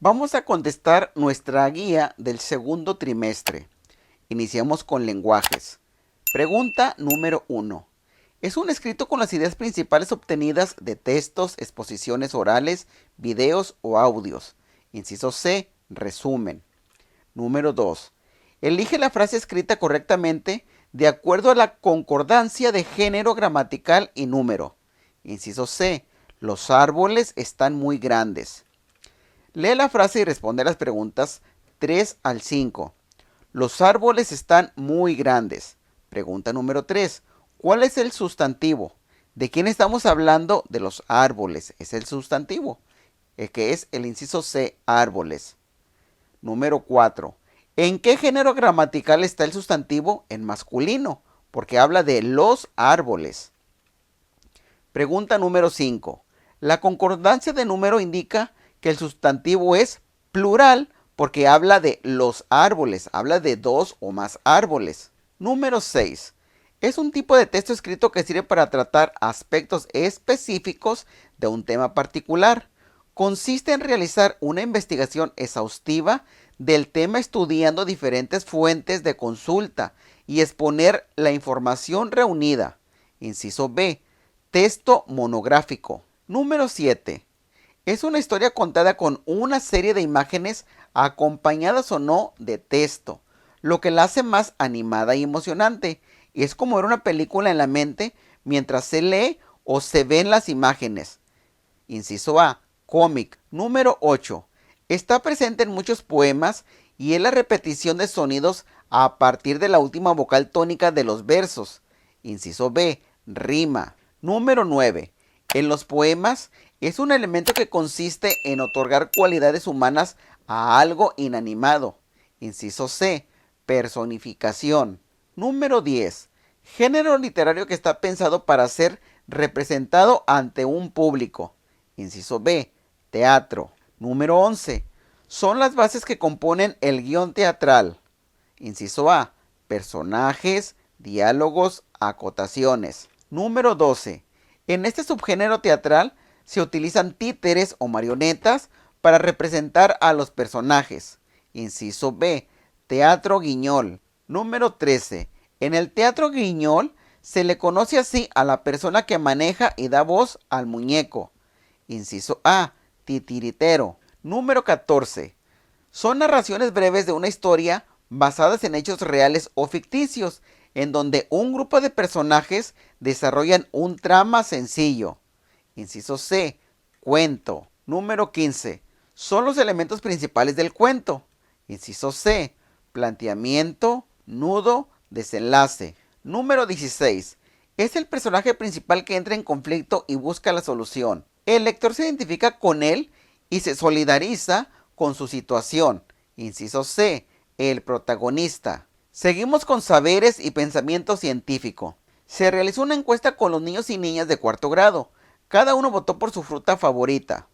Vamos a contestar nuestra guía del segundo trimestre. Iniciamos con lenguajes. Pregunta número 1. Es un escrito con las ideas principales obtenidas de textos, exposiciones orales, videos o audios. Inciso C. Resumen. Número 2. Elige la frase escrita correctamente de acuerdo a la concordancia de género gramatical y número. Inciso C. Los árboles están muy grandes. Lee la frase y responde a las preguntas 3 al 5. Los árboles están muy grandes. Pregunta número 3. ¿Cuál es el sustantivo? ¿De quién estamos hablando? De los árboles. Es el sustantivo, que es el inciso C, árboles. Número 4. ¿En qué género gramatical está el sustantivo? En masculino, porque habla de los árboles. Pregunta número 5. La concordancia de número indica que el sustantivo es plural porque habla de los árboles, habla de dos o más árboles. Número 6. Es un tipo de texto escrito que sirve para tratar aspectos específicos de un tema particular. Consiste en realizar una investigación exhaustiva del tema estudiando diferentes fuentes de consulta y exponer la información reunida. Inciso B. Texto monográfico. Número 7. Es una historia contada con una serie de imágenes acompañadas o no de texto, lo que la hace más animada y emocionante. Y es como ver una película en la mente mientras se lee o se ven las imágenes. Inciso A. Cómic. Número 8. Está presente en muchos poemas y es la repetición de sonidos a partir de la última vocal tónica de los versos. Inciso B. Rima. Número 9. En los poemas es un elemento que consiste en otorgar cualidades humanas a algo inanimado. Inciso C. Personificación. Número 10. Género literario que está pensado para ser representado ante un público. Inciso B. Teatro. Número 11. Son las bases que componen el guión teatral. Inciso A. Personajes, diálogos, acotaciones. Número 12. En este subgénero teatral se utilizan títeres o marionetas para representar a los personajes. Inciso B. Teatro guiñol. Número 13. En el teatro guiñol se le conoce así a la persona que maneja y da voz al muñeco. Inciso A. Titiritero. Número 14. Son narraciones breves de una historia basadas en hechos reales o ficticios, en donde un grupo de personajes desarrollan un trama sencillo. Inciso C. Cuento. Número 15. Son los elementos principales del cuento. Inciso C. Planteamiento, nudo, desenlace. Número 16. Es el personaje principal que entra en conflicto y busca la solución. El lector se identifica con él y se solidariza con su situación. Inciso C. El protagonista. Seguimos con saberes y pensamiento científico. Se realizó una encuesta con los niños y niñas de cuarto grado. Cada uno votó por su fruta favorita.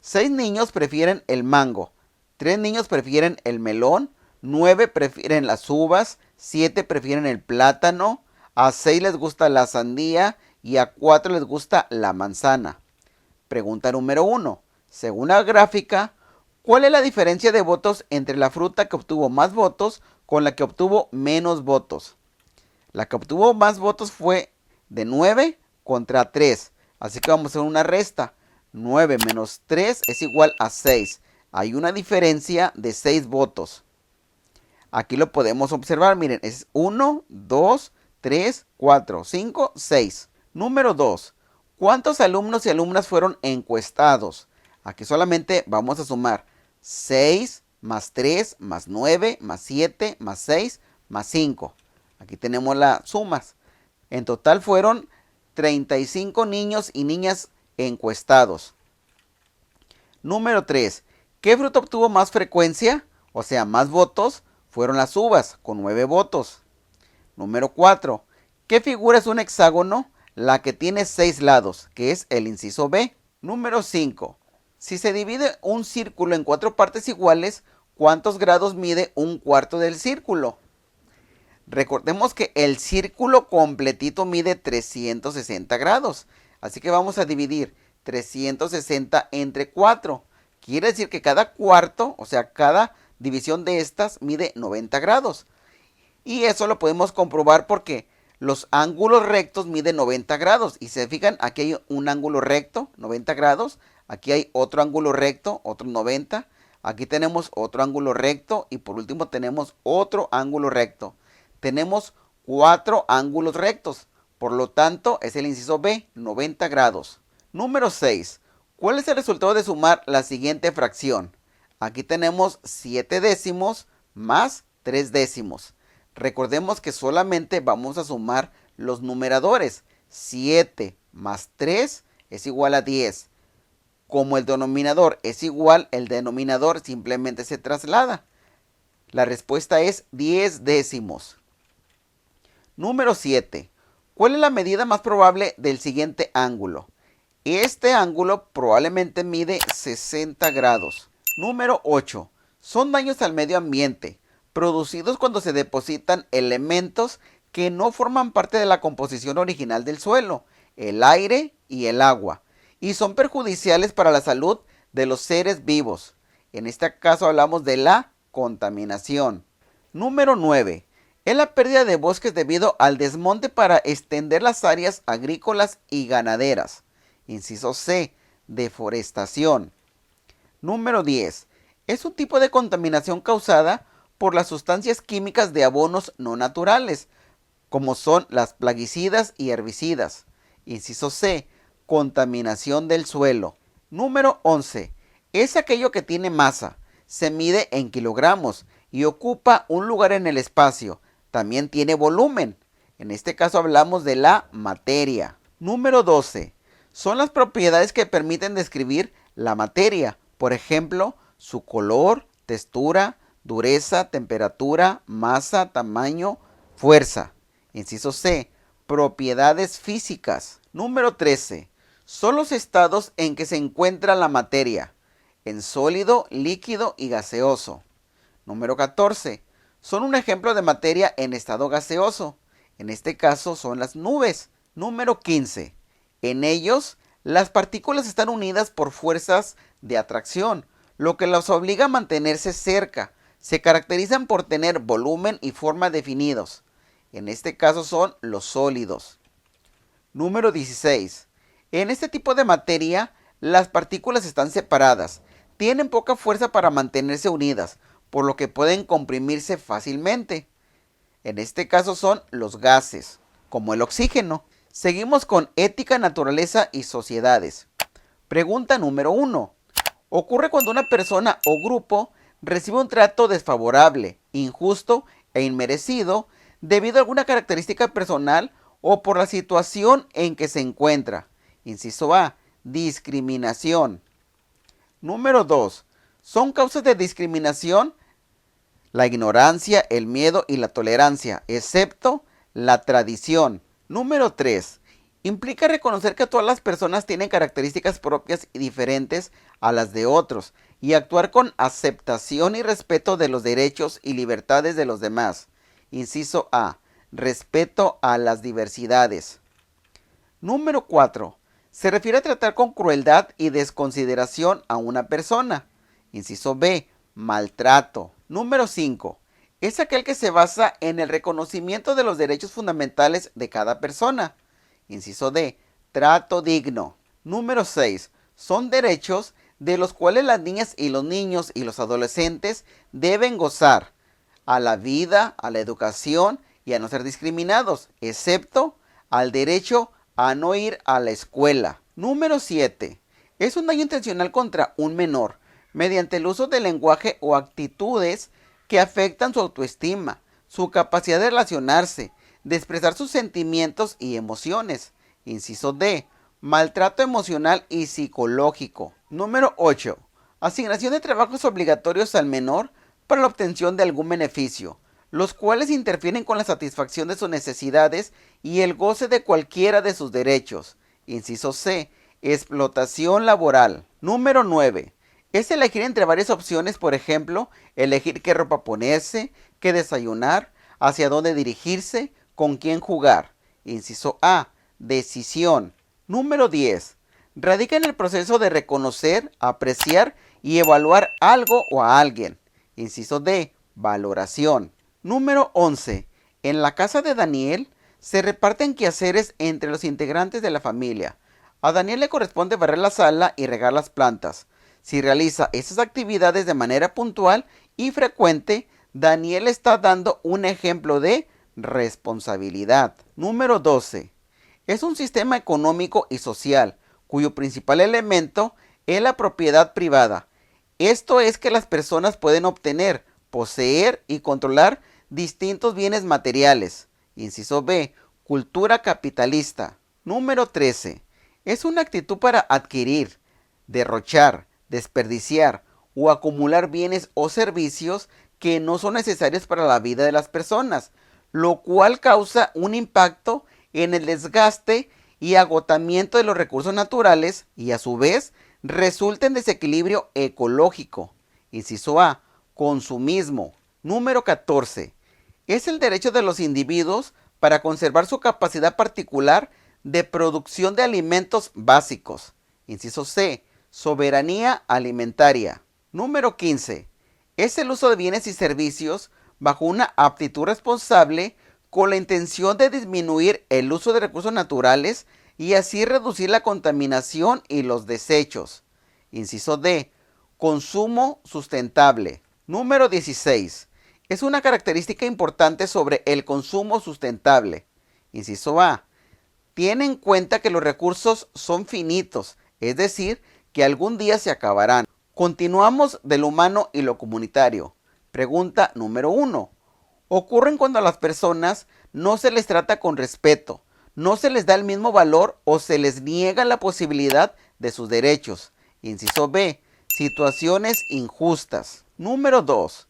6 niños prefieren el mango, 3 niños prefieren el melón, 9 prefieren las uvas, 7 prefieren el plátano, a 6 les gusta la sandía y a 4 les gusta la manzana. Pregunta número 1. Según la gráfica, ¿cuál es la diferencia de votos entre la fruta que obtuvo más votos con la que obtuvo menos votos? La que obtuvo más votos fue de 9 contra 3. Así que vamos a hacer una resta. 9 menos 3 es igual a 6. Hay una diferencia de 6 votos. Aquí lo podemos observar. Miren, es 1, 2, 3, 4, 5, 6. Número 2. ¿Cuántos alumnos y alumnas fueron encuestados? Aquí solamente vamos a sumar 6 más 3 más 9 más 7 más 6 más 5. Aquí tenemos las sumas. En total fueron 35 niños y niñas encuestados. Número 3. ¿Qué fruta obtuvo más frecuencia? O sea, más votos. Fueron las uvas, con 9 votos. Número 4. ¿Qué figura es un hexágono? La que tiene 6 lados, que es el inciso B. Número 5. Si se divide un círculo en 4 partes iguales, ¿cuántos grados mide un cuarto del círculo? Recordemos que el círculo completito mide 360 grados. Así que vamos a dividir 360 entre 4, Quiere decir que cada cuarto, o sea, cada división de estas mide 90 grados. Y eso lo podemos comprobar porque los ángulos rectos miden 90 grados. Y se fijan, aquí hay un ángulo recto, 90 grados. Aquí hay otro ángulo recto, otro 90. Aquí tenemos otro ángulo recto. Y por último tenemos otro ángulo recto. Tenemos 4 ángulos rectos. Por lo tanto, es el inciso B, 90 grados. Número 6. ¿Cuál es el resultado de sumar la siguiente fracción? Aquí tenemos 7 décimos más 3 décimos. Recordemos que solamente vamos a sumar los numeradores. 7 más 3 es igual a 10. Como el denominador es igual, el denominador simplemente se traslada. La respuesta es 10 décimos. Número 7. ¿Cuál es la medida más probable del siguiente ángulo? Este ángulo probablemente mide 60 grados. Número 8. Son daños al medio ambiente producidos cuando se depositan elementos que no forman parte de la composición original del suelo, el aire y el agua, y son perjudiciales para la salud de los seres vivos. En este caso hablamos de la contaminación. Número 9. Es la pérdida de bosques debido al desmonte para extender las áreas agrícolas y ganaderas. Inciso C. Deforestación. Número 10. Es un tipo de contaminación causada por las sustancias químicas de abonos no naturales, como son las plaguicidas y herbicidas. Inciso C. Contaminación del suelo. Número 11. Es aquello que tiene masa, se mide en kilogramos y ocupa un lugar en el espacio. También tiene volumen. En este caso hablamos de la materia. Número 12. Son las propiedades que permiten describir la materia. Por ejemplo, su color, textura, dureza, temperatura, masa, tamaño, fuerza. Inciso C. Propiedades físicas. Número 13. Son los estados en que se encuentra la materia, en sólido, líquido y gaseoso. Número 14. Son un ejemplo de materia en estado gaseoso. En este caso son las nubes. Número 15. En ellos, las partículas están unidas por fuerzas de atracción, lo que los obliga a mantenerse cerca. Se caracterizan por tener volumen y forma definidos. En este caso son los sólidos. Número 16. En este tipo de materia, las partículas están separadas. Tienen poca fuerza para mantenerse unidas, por lo que pueden comprimirse fácilmente. En este caso son los gases, como el oxígeno. Seguimos con ética, naturaleza y sociedades. Pregunta número 1. Ocurre cuando una persona o grupo recibe un trato desfavorable, injusto e inmerecido debido a alguna característica personal o por la situación en que se encuentra. Inciso A. Discriminación. Número 2. Son causas de discriminación la ignorancia, el miedo y la tolerancia, excepto la tradición. Número 3. Implica reconocer que todas las personas tienen características propias y diferentes a las de otros y actuar con aceptación y respeto de los derechos y libertades de los demás. Inciso A. Respeto a las diversidades. Número 4. Se refiere a tratar con crueldad y desconsideración a una persona. Inciso B. Maltrato. Número 5. Es aquel que se basa en el reconocimiento de los derechos fundamentales de cada persona. Inciso D. Trato digno. Número 6. Son derechos de los cuales las niñas y los niños y los adolescentes deben gozar a la vida, a la educación y a no ser discriminados, excepto al derecho a no ir a la escuela. Número 7. Es un daño intencional contra un menor mediante el uso del lenguaje o actitudes que afectan su autoestima, su capacidad de relacionarse, de expresar sus sentimientos y emociones. Inciso D. Maltrato emocional y psicológico. Número 8. Asignación de trabajos obligatorios al menor para la obtención de algún beneficio, los cuales interfieren con la satisfacción de sus necesidades y el goce de cualquiera de sus derechos. Inciso C. Explotación laboral. Número 9. Es elegir entre varias opciones, por ejemplo, elegir qué ropa ponerse, qué desayunar, hacia dónde dirigirse, con quién jugar. Inciso A. Decisión. Número 10. radica en el proceso de reconocer, apreciar y evaluar algo o a alguien. Inciso D, valoración. Número 11. En la casa de Daniel se reparten quehaceres entre los integrantes de la familia. A Daniel le corresponde barrer la sala y regar las plantas. Si realiza esas actividades de manera puntual y frecuente, Daniel está dando un ejemplo de responsabilidad. Número 12. Es un sistema económico y social cuyo principal elemento es la propiedad privada. Esto es que las personas pueden obtener, poseer y controlar distintos bienes materiales. Inciso B. Cultura capitalista. Número 13. Es una actitud para adquirir, derrochar, desperdiciar o acumular bienes o servicios que no son necesarios para la vida de las personas, lo cual causa un impacto en el desgaste y agotamiento de los recursos naturales y a su vez resulta en desequilibrio ecológico. Inciso A. Consumismo. Número 14. Es el derecho de los individuos para conservar su capacidad particular de producción de alimentos básicos. Inciso C. Soberanía alimentaria. Número 15. Es el uso de bienes y servicios bajo una aptitud responsable con la intención de disminuir el uso de recursos naturales y así reducir la contaminación y los desechos. Inciso D. Consumo sustentable. Número 16. Es una característica importante sobre el consumo sustentable. Inciso A. Tiene en cuenta que los recursos son finitos, es decir, que algún día se acabarán. Continuamos de lo humano y lo comunitario. Pregunta número 1. Ocurren cuando a las personas no se les trata con respeto, no se les da el mismo valor o se les niega la posibilidad de sus derechos. Inciso B. Situaciones injustas. Número 2.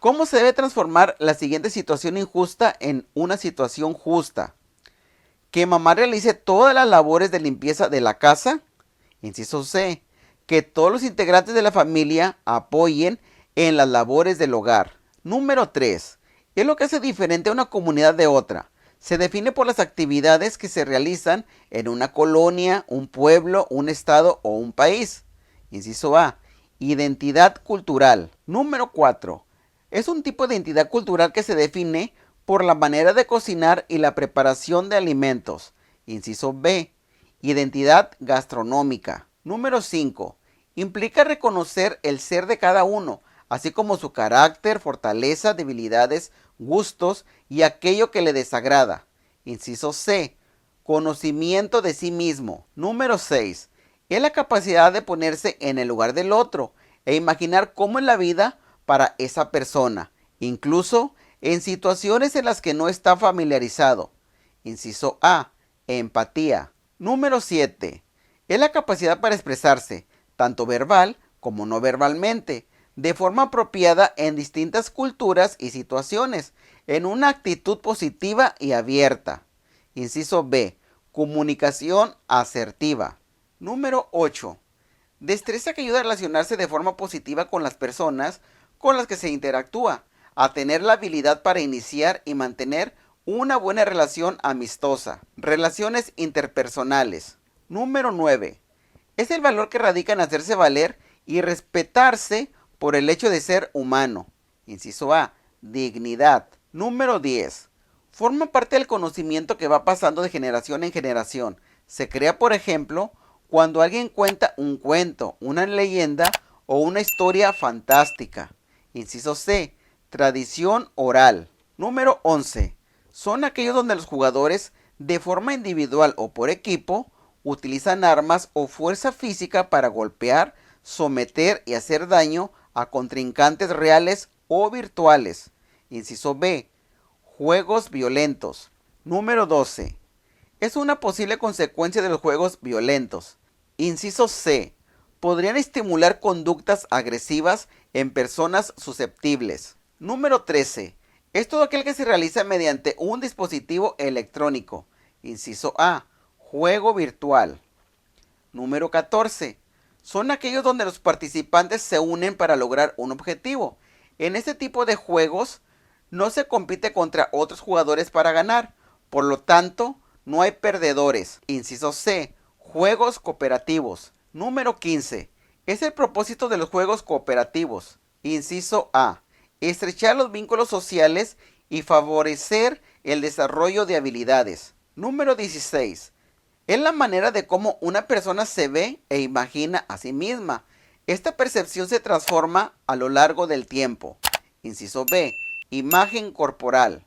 ¿Cómo se debe transformar la siguiente situación injusta en una situación justa? Que mamá realice todas las labores de limpieza de la casa. Inciso C. Que todos los integrantes de la familia apoyen en las labores del hogar. Número 3. Es lo que hace diferente a una comunidad de otra. Se define por las actividades que se realizan en una colonia, un pueblo, un estado o un país. Inciso A. Identidad cultural. Número 4. Es un tipo de identidad cultural que se define por la manera de cocinar y la preparación de alimentos. Inciso B. Identidad gastronómica. Número 5. Implica reconocer el ser de cada uno, así como su carácter, fortaleza, debilidades, gustos y aquello que le desagrada. Inciso C. Conocimiento de sí mismo. Número 6. Es la capacidad de ponerse en el lugar del otro e imaginar cómo es la vida para esa persona, incluso en situaciones en las que no está familiarizado. Inciso A. Empatía. Número 7. Es la capacidad para expresarse, tanto verbal como no verbalmente, de forma apropiada en distintas culturas y situaciones, en una actitud positiva y abierta. Inciso B. Comunicación asertiva. Número 8. Destreza que ayuda a relacionarse de forma positiva con las personas con las que se interactúa, a tener la habilidad para iniciar y mantener una buena relación amistosa. Relaciones interpersonales. Número 9. Es el valor que radica en hacerse valer y respetarse por el hecho de ser humano. Inciso A. Dignidad. Número 10. Forma parte del conocimiento que va pasando de generación en generación. Se crea, por ejemplo, cuando alguien cuenta un cuento, una leyenda o una historia fantástica. Inciso C. Tradición oral. Número 11. Son aquellos donde los jugadores, de forma individual o por equipo, utilizan armas o fuerza física para golpear, someter y hacer daño a contrincantes reales o virtuales. Inciso B. Juegos violentos. Número 12. Es una posible consecuencia de los juegos violentos. Inciso C. Podrían estimular conductas agresivas en personas susceptibles. Número 13. Es todo aquel que se realiza mediante un dispositivo electrónico. Inciso A. Juego virtual. Número 14. Son aquellos donde los participantes se unen para lograr un objetivo. En este tipo de juegos no se compite contra otros jugadores para ganar. Por lo tanto, no hay perdedores. Inciso C. Juegos cooperativos. Número 15. Es el propósito de los juegos cooperativos. Inciso A. Estrechar los vínculos sociales y favorecer el desarrollo de habilidades. Número 16. Es la manera de cómo una persona se ve e imagina a sí misma. Esta percepción se transforma a lo largo del tiempo. Inciso B. Imagen corporal.